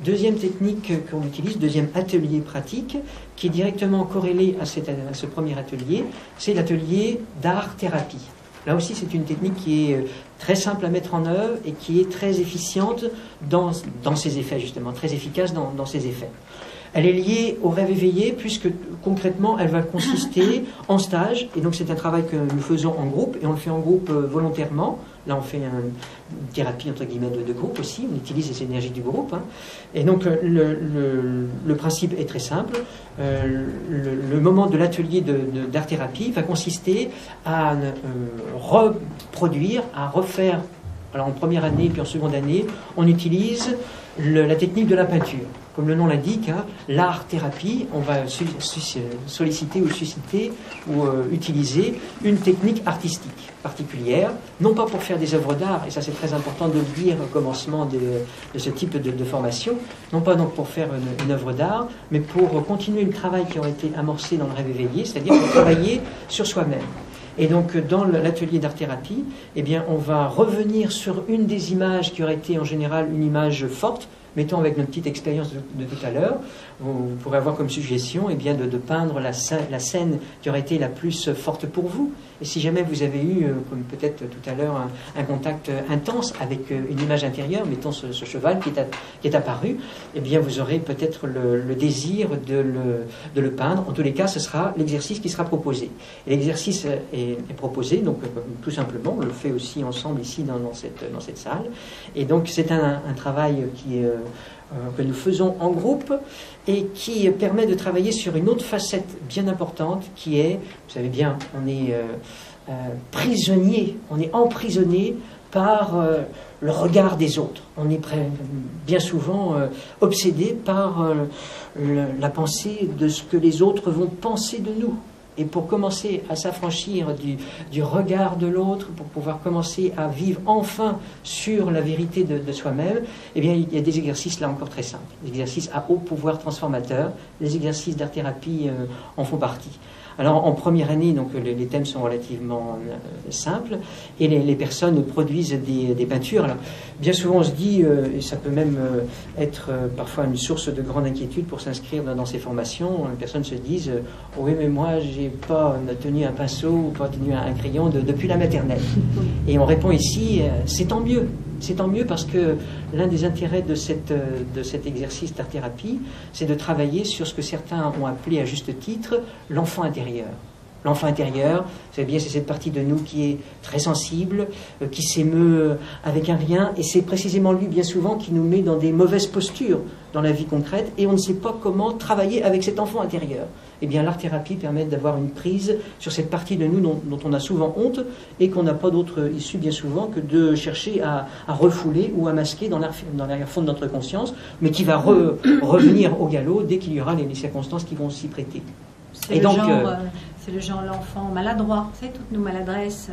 Deuxième technique qu'on utilise, deuxième atelier pratique, qui est directement corrélé à ce premier atelier, c'est l'atelier d'art-thérapie. Là aussi, c'est une technique qui est très simple à mettre en œuvre et qui est très efficiente dans ses effets, justement, très efficace dans ses effets. Elle est liée au rêve éveillé puisque concrètement elle va consister en stage, et donc c'est un travail que nous faisons en groupe, et on le fait en groupe volontairement. Là on fait une thérapie entre guillemets de groupe aussi, on utilise les énergies du groupe, hein. Et donc le principe est très simple. Le moment de l'atelier d'art-thérapie va consister à reproduire, à refaire. Alors en première année puis en seconde année, on utilise la technique de la peinture. Comme le nom l'indique, hein, l'art-thérapie, on va solliciter ou susciter ou utiliser une technique artistique particulière, non pas pour faire des œuvres d'art, et ça c'est très important de le dire au commencement de ce type de formation, non pas donc pour faire une œuvre d'art, mais pour continuer le travail qui a été amorcé dans le rêve éveillé, c'est-à-dire pour travailler sur soi-même. Et donc, dans l'atelier d'art-thérapie, eh bien, on va revenir sur une des images qui aurait été en général une image forte. Mettons avec notre petite expérience de tout à l'heure, vous pourrez avoir comme suggestion eh bien, de peindre la scène qui aurait été la plus forte pour vous. Et si jamais vous avez eu, comme peut-être tout à l'heure, un contact intense avec une image intérieure, mettons ce cheval qui est apparu, eh bien vous aurez peut-être le désir de le peindre. En tous les cas, ce sera l'exercice qui sera proposé. Et l'exercice est proposé, donc tout simplement, on le fait aussi ensemble ici dans cette salle. Et donc c'est un travail que nous faisons en groupe et qui permet de travailler sur une autre facette bien importante qui est, vous savez bien, on est prisonnier, on est emprisonné par le regard des autres. On est bien souvent obsédé par la pensée de ce que les autres vont penser de nous. Et pour commencer à s'affranchir du regard de l'autre, pour pouvoir commencer à vivre enfin sur la vérité de soi-même, eh bien, il y a des exercices là encore très simples, des exercices à haut pouvoir transformateur. Les exercices d'art-thérapie en font partie. Alors en première année, donc, les thèmes sont relativement simples et les personnes produisent des peintures. Alors, bien souvent on se dit, et ça peut même être parfois une source de grande inquiétude pour s'inscrire dans ces formations, les personnes se disent « Oui, mais moi j'ai pas tenu un pinceau ou pas tenu un crayon depuis la maternelle ». Et on répond ici « C'est tant mieux ». C'est tant mieux parce que l'un des intérêts de cet exercice d'art-thérapie, c'est de travailler sur ce que certains ont appelé à juste titre l'enfant intérieur. L'enfant intérieur, vous savez bien, c'est cette partie de nous qui est très sensible, qui s'émeut avec un rien, et c'est précisément lui, bien souvent, qui nous met dans des mauvaises postures dans la vie concrète, et on ne sait pas comment travailler avec cet enfant intérieur. Eh bien, l'art-thérapie permet d'avoir une prise sur cette partie de nous dont on a souvent honte, et qu'on n'a pas d'autre issue, bien souvent, que de chercher à refouler ou à masquer dans l'arrière-fond de notre conscience, mais qui va revenir au galop dès qu'il y aura les circonstances qui vont s'y prêter. Et donc... C'est le genre l'enfant maladroit, vous savez, toutes nos maladresses.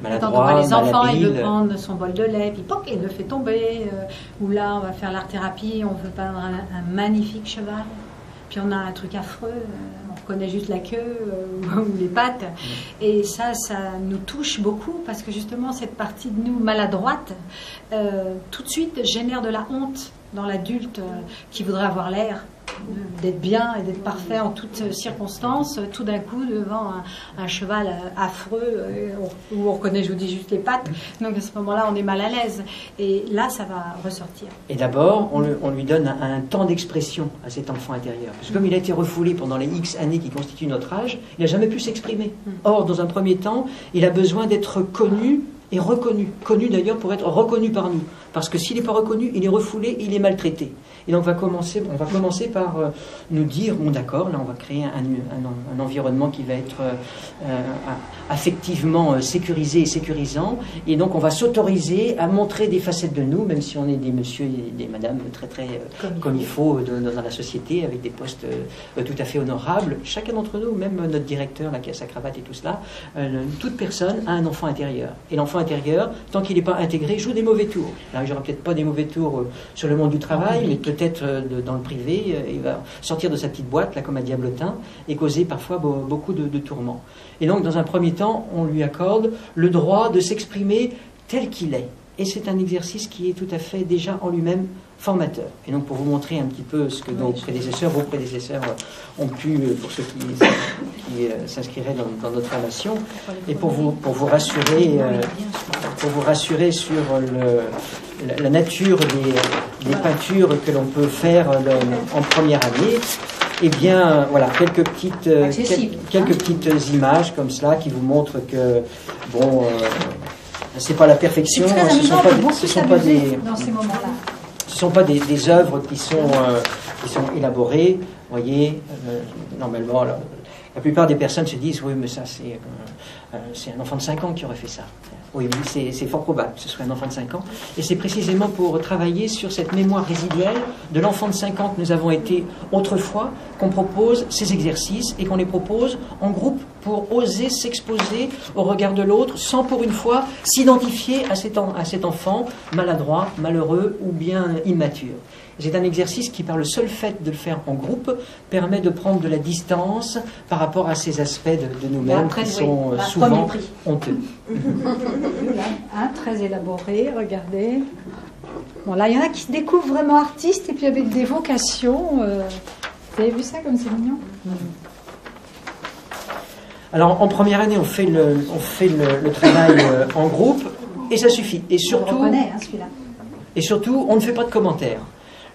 Quand on voit les enfants, il veut prendre son bol de lait, puis poc, il le fait tomber. Ou là, on va faire l'art-thérapie, on veut peindre un magnifique cheval. Puis on a un truc affreux, on reconnaît juste la queue ou les pattes. Et ça nous touche beaucoup parce que justement, cette partie de nous maladroite, tout de suite, génère de la honte dans l'adulte qui voudrait avoir l'air d'être bien et d'être parfait en toutes circonstances, tout d'un coup devant un cheval affreux où on reconnaît, je vous dis, juste les pattes. Donc à ce moment-là, on est mal à l'aise. Et là, ça va ressortir. Et d'abord, on lui donne un temps d'expression à cet enfant intérieur. Parce que comme il a été refoulé pendant les X années qui constituent notre âge, il n'a jamais pu s'exprimer. Or, dans un premier temps, il a besoin d'être connu et reconnu. Connu d'ailleurs pour être reconnu par nous. Parce que s'il n'est pas reconnu, il est refoulé, il est maltraité. Et donc on va commencer par nous dire, bon d'accord, là on va créer un environnement qui va être affectivement sécurisé et sécurisant. Et donc on va s'autoriser à montrer des facettes de nous, même si on est des messieurs et des madames très comme il faut dans la société, avec des postes tout à fait honorables. Chacun d'entre nous, même notre directeur là, qui a sa cravate et tout cela, toute personne a un enfant intérieur. Et l'enfant intérieur, tant qu'il n'est pas intégré, joue des mauvais tours. Là, il n'y aura peut-être pas des mauvais tours sur le monde du travail, mais peut-être dans le privé, il va sortir de sa petite boîte, là, comme un diablotin, et causer parfois beaucoup de tourments. Et donc, dans un premier temps, on lui accorde le droit de s'exprimer tel qu'il est. et c'est un exercice qui est tout à fait déjà en lui-même formateur. Et donc pour vous montrer un petit peu ce que vos prédécesseurs ont pu, pour ceux qui s'inscriraient dans notre formation, et pour vous rassurer sur la nature des peintures que l'on peut faire en première année, eh bien, voilà, quelques petites images comme cela qui vous montrent que, bon, c'est pas la perfection, ce sont pas des œuvres qui sont élaborées, vous voyez, normalement, la plupart des personnes se disent, oui, mais ça, c'est un enfant de 5 ans qui aurait fait ça. Oui, c'est fort probable que ce soit un enfant de 5 ans. Et c'est précisément pour travailler sur cette mémoire résiduelle de l'enfant de 5 ans que nous avons été autrefois, qu'on propose ces exercices et qu'on les propose en groupe pour oser s'exposer au regard de l'autre sans pour une fois s'identifier à cet enfant maladroit, malheureux ou bien immature. C'est un exercice qui, par le seul fait de le faire en groupe, permet de prendre de la distance par rapport à ces aspects de nous-mêmes qui sont souvent honteux. Très élaboré, regardez. Bon, là, il y en a qui se découvrent vraiment artistes et puis avec des vocations. Vous avez vu ça comme c'est mignon? Alors, en première année, on fait le travail en groupe et ça suffit. Et surtout, on reconnaît, celui-là. Et surtout, on ne fait pas de commentaires.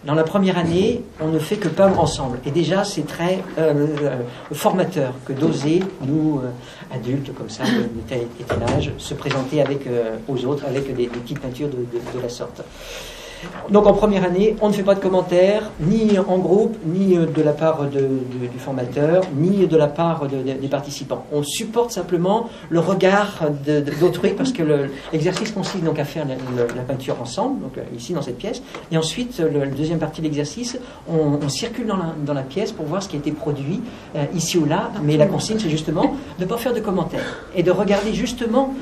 Dans la première année, on ne fait que peindre ensemble. Et déjà, c'est très formateur que d'oser, nous, adultes, comme ça, de tel âge, se présenter aux autres avec des petites peintures de la sorte. Donc en première année, on ne fait pas de commentaires, ni en groupe, ni de la part du formateur, ni de la part des participants. On supporte simplement le regard d'autrui, parce que l'exercice consiste donc à faire la peinture ensemble, donc ici dans cette pièce, et ensuite, la deuxième partie de l'exercice, on circule dans la pièce pour voir ce qui a été produit ici ou là, mais la consigne c'est justement de ne pas faire de commentaires, et de regarder justement,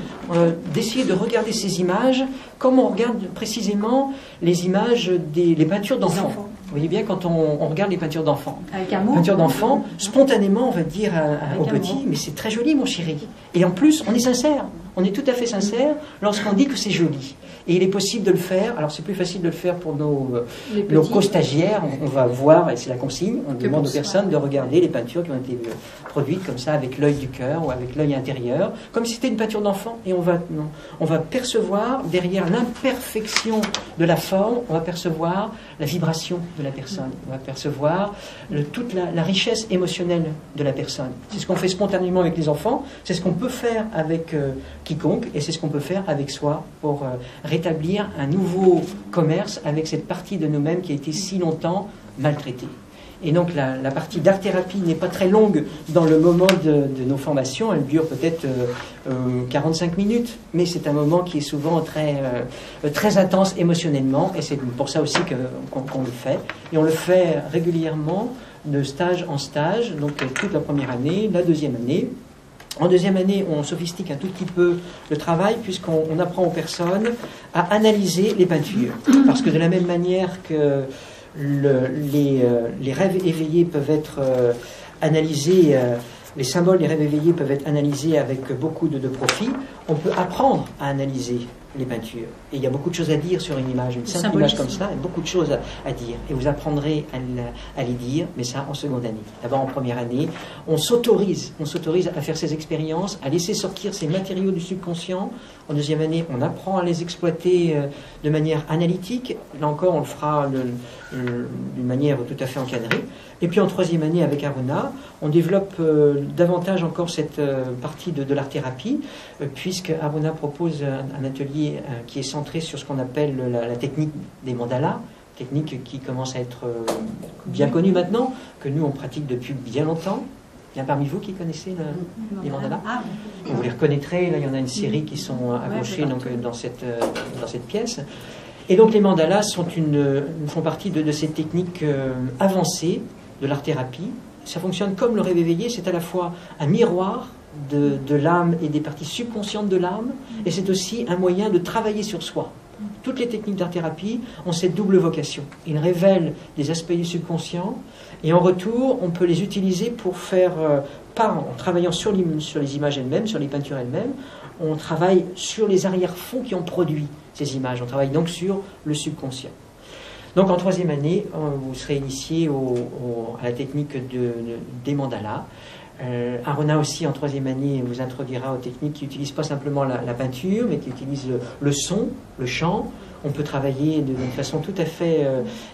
d'essayer de regarder ces images comme on regarde précisément les images les peintures d'enfants. Vous voyez bien, quand on regarde les peintures d'enfants. Avec amour. Peintures d'enfants, spontanément, on va dire au petit, mais c'est très joli, mon chéri. Et en plus, on est sincère. On est tout à fait sincère lorsqu'on dit que c'est joli. Et il est possible de le faire. Alors, c'est plus facile de le faire pour nos co-stagiaires. On va voir, et c'est la consigne, on demande aux personnes de regarder les peintures qui ont été produites comme ça, avec l'œil du cœur ou avec l'œil intérieur, comme si c'était une peinture d'enfant. Et on va percevoir, derrière l'imperfection de la forme, on va percevoir la vibration de la personne. On va percevoir toute la richesse émotionnelle de la personne. C'est ce qu'on fait spontanément avec les enfants, c'est ce qu'on peut faire avec quiconque, et c'est ce qu'on peut faire avec soi pour rétablir un nouveau commerce avec cette partie de nous-mêmes qui a été si longtemps maltraitée. Et donc la partie d'art-thérapie n'est pas très longue dans le moment de nos formations, elle dure peut-être 45 minutes, mais c'est un moment qui est souvent très intense émotionnellement, et c'est pour ça aussi qu'on le fait. Et on le fait régulièrement de stage en stage, donc toute la première année, la deuxième année. En deuxième année, on sophistique un tout petit peu le travail puisqu'on apprend aux personnes à analyser les peintures. Parce que de la même manière que les rêves éveillés peuvent être analysés, les symboles des rêves éveillés peuvent être analysés avec beaucoup de profit, on peut apprendre à analyser les peintures. Et il y a beaucoup de choses à dire sur une image, une simple image comme ça, il y a beaucoup de choses à dire. Et vous apprendrez à les dire, mais ça en seconde année. D'abord en première année, on s'autorise à faire ces expériences, à laisser sortir ces matériaux du subconscient. En deuxième année, on apprend à les exploiter de manière analytique. Là encore, on le fera d'une manière tout à fait encadrée. Et puis en troisième année, avec Aruna, on développe davantage encore cette partie de l'art-thérapie, puisque Aruna propose un atelier qui est centré sur ce qu'on appelle la technique des mandalas, technique qui commence à être bien connue maintenant, que nous on pratique depuis bien longtemps. Il y a parmi vous qui connaissez les mandalas. Vous les reconnaîtrez, là il y en a une série qui sont accrochés dans cette pièce. Et donc les mandalas font partie de ces techniques avancées de l'art-thérapie. Ça fonctionne comme le rêve éveillé, c'est à la fois un miroir de l'âme et des parties subconscientes de l'âme, et c'est aussi un moyen de travailler sur soi. Toutes les techniques d'art-thérapie ont cette double vocation. Ils révèlent des aspects du subconscient, et en retour, on peut les utiliser pour faire, en travaillant sur les images elles-mêmes, sur les peintures elles-mêmes, on travaille sur les arrière-fonds qui ont produit ces images. On travaille donc sur le subconscient. Donc en troisième année, vous serez initié à la technique des mandalas. Aruna aussi en troisième année vous introduira aux techniques qui n'utilisent pas simplement la peinture, mais qui utilisent le son, le chant. On peut travailler d'une façon tout à fait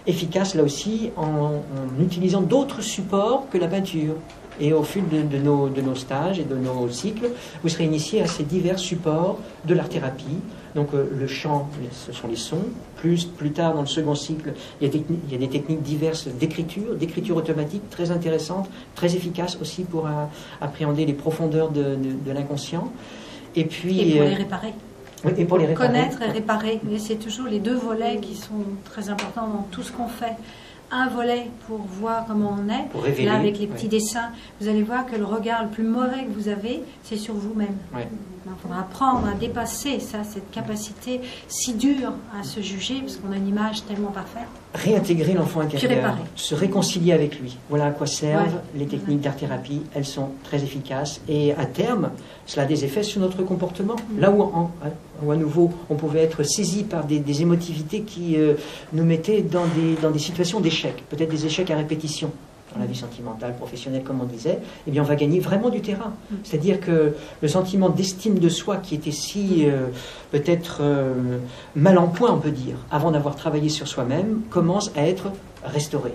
efficace là aussi en utilisant d'autres supports que la peinture. Et au fil de nos stages et de nos cycles, vous serez initié à ces divers supports de l'art-thérapie. Donc le chant, ce sont les sons. Plus tard, dans le second cycle, il y a des techniques diverses d'écriture automatique, très intéressantes, très efficaces aussi pour appréhender les profondeurs de l'inconscient. Et puis, pour les réparer. Oui, et pour les réparer. Connaître et réparer. Mais c'est toujours les deux volets qui sont très importants dans tout ce qu'on fait. Un volet pour voir comment on est. Pour révéler, là, avec les petits dessins, vous allez voir que le regard le plus mauvais que vous avez, c'est sur vous-même. Ouais. Il faudra apprendre à dépasser ça, cette capacité si dure à se juger, parce qu'on a une image tellement parfaite. Réintégrer l'enfant intérieur, réparer. se réconcilier avec lui. Voilà à quoi servent les techniques d'art-thérapie. Elles sont très efficaces et à terme, cela a des effets sur notre comportement. Là où à nouveau on pouvait être saisi par des émotivités qui nous mettaient dans des situations d'échec, peut-être des échecs à répétition. Dans la vie sentimentale, professionnelle, comme on disait, eh bien on va gagner vraiment du terrain. C'est-à-dire que le sentiment d'estime de soi qui était si peut-être mal en point, on peut dire, avant d'avoir travaillé sur soi-même, commence à être restauré.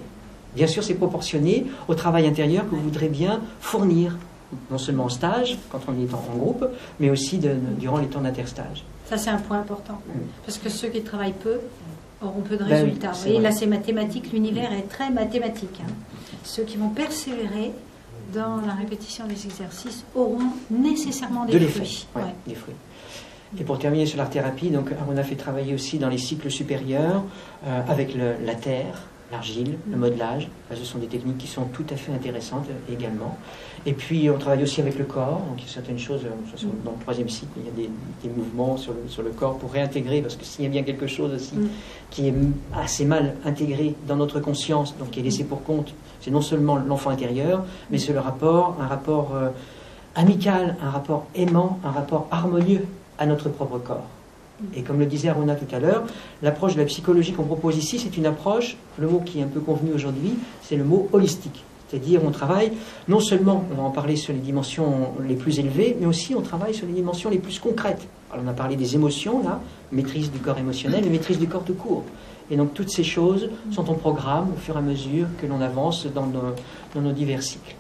Bien sûr, c'est proportionné au travail intérieur que vous voudrez bien fournir, non seulement en stage, quand on est en groupe, mais aussi durant les temps d'interstage. Ça, c'est un point important. Parce que ceux qui travaillent peu auront peu de résultats. Oui, et là, c'est mathématique, l'univers est très mathématique. Ceux qui vont persévérer dans la répétition des exercices auront nécessairement des fruits. Des fruits. Et pour terminer sur l'art-thérapie, donc on a fait travailler aussi dans les cycles supérieurs avec la terre, l'argile, le modelage. Ce sont des techniques qui sont tout à fait intéressantes également. Et puis on travaille aussi avec le corps. Donc il y a certaines choses, dans le troisième cycle, il y a des mouvements sur le corps pour réintégrer, parce que s'il y a bien quelque chose aussi qui est assez mal intégré dans notre conscience, donc qui est laissé pour compte, c'est non seulement l'enfant intérieur, mais c'est un rapport amical, un rapport aimant, un rapport harmonieux à notre propre corps. Et comme le disait Aruna tout à l'heure, l'approche de la psychologie qu'on propose ici, c'est une approche, le mot qui est un peu convenu aujourd'hui, c'est le mot holistique. C'est-à-dire on travaille, non seulement, on va en parler sur les dimensions les plus élevées, mais aussi on travaille sur les dimensions les plus concrètes. Alors on a parlé des émotions, là, maîtrise du corps émotionnel et maîtrise du corps tout court. Et donc toutes ces choses sont en programme au fur et à mesure que l'on avance dans nos divers cycles.